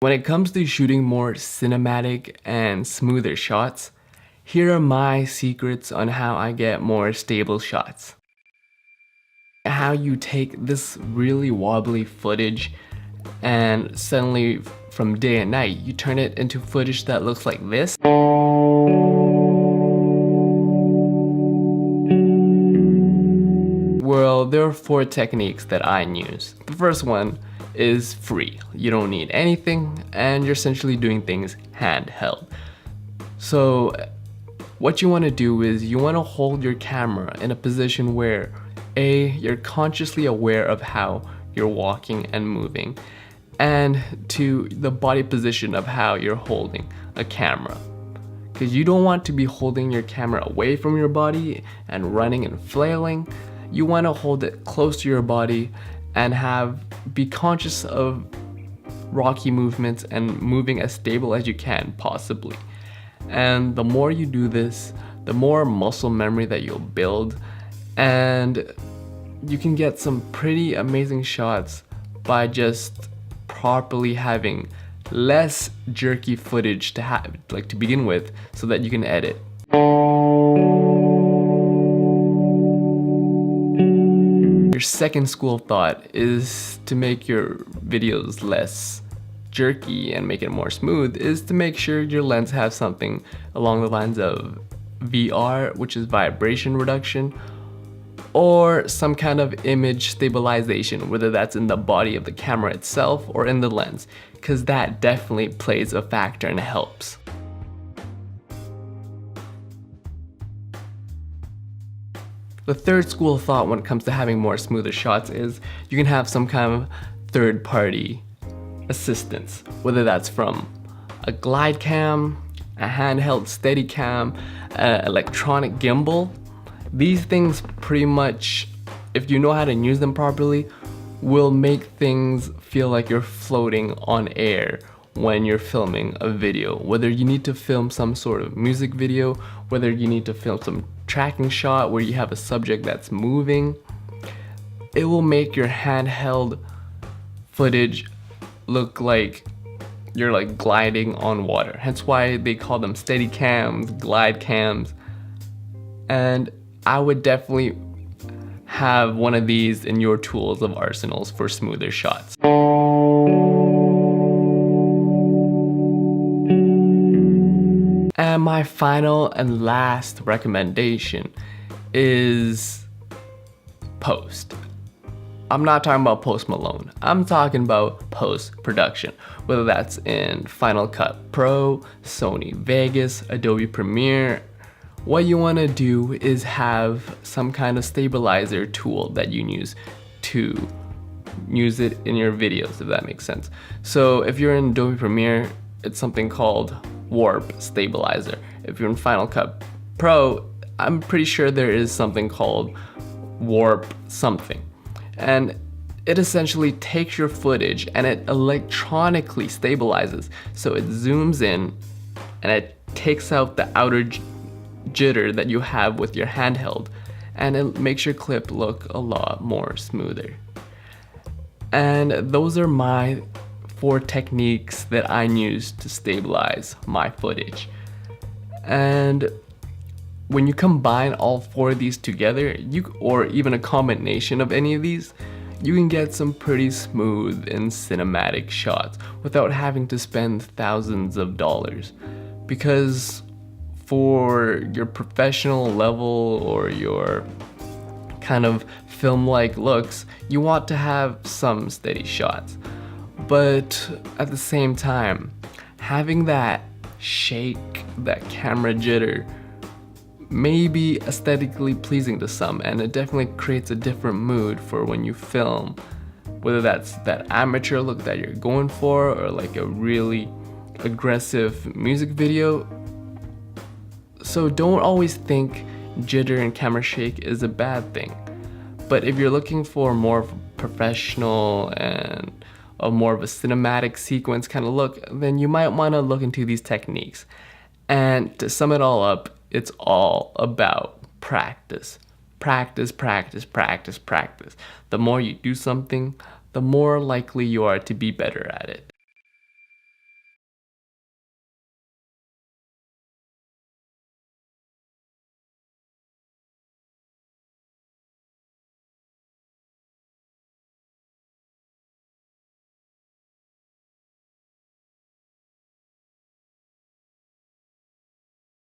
When it comes to shooting more cinematic and smoother shots, here are my secrets on how I get more stable shots. How you take this really wobbly footage and suddenly from day and night, you turn it into footage that looks like this. Well, there are 4 techniques that I use. The first one is free. You don't need anything and you're essentially doing things handheld. So what you want to do is you want to hold your camera in a position where you're consciously aware of how you're walking and moving, and to the body position of how you're holding a camera. Because you don't want to be holding your camera away from your body and running and flailing. You want to hold it close to your body and be conscious of rocky movements and moving as stable as you can possibly. And the more you do this, the more muscle memory that you'll build, and you can get some pretty amazing shots by just properly having less jerky footage to begin with, so that you can edit. Your second school of thought is to make your videos less jerky and make it more smooth, is to make sure your lens has something along the lines of VR, which is vibration reduction, or some kind of image stabilization, whether that's in the body of the camera itself or in the lens, because that definitely plays a factor and helps. The third school of thought when it comes to having more smoother shots is you can have some kind of third-party assistance, whether that's from a Glidecam, a handheld Steadicam, electronic gimbal. These things pretty much, if you know how to use them properly, will make things feel like you're floating on air when you're filming a video. Whether you need to film some sort of music video, whether you need to film some tracking shot where you have a subject that's moving, it will make your handheld footage look like you're like gliding on water. Hence why they call them steady cams, glide cams. And I would definitely have one of these in your tools of arsenals for smoother shots. And my final and last recommendation is post. I'm not talking about Post Malone. I'm talking about post-production, whether that's in Final Cut Pro, Sony Vegas, Adobe Premiere. What you want to do is have some kind of stabilizer tool that you use to use it in your videos, if that makes sense. So if you're in Adobe Premiere, it's something called Warp Stabilizer. If you're in Final Cut Pro, I'm pretty sure there is something called Warp something. And it essentially takes your footage and it electronically stabilizes. So it zooms in and it takes out the outer jitter that you have with your handheld, and it makes your clip look a lot more smoother. And those are my 4 techniques that I use to stabilize my footage. And when you combine all 4 of these together, or even a combination of any of these, you can get some pretty smooth and cinematic shots without having to spend thousands of dollars. Because for your professional level or your kind of film-like looks, you want to have some steady shots. But at the same time, having that shake, that camera jitter, may be aesthetically pleasing to some, and it definitely creates a different mood for when you film, whether that's that amateur look that you're going for or like a really aggressive music video. So don't always think jitter and camera shake is a bad thing. But if you're looking for more of a professional and more of a cinematic sequence kind of look, then you might want to look into these techniques. And to sum it all up, it's all about practice. Practice, practice, practice, practice. The more you do something, the more likely you are to be better at it.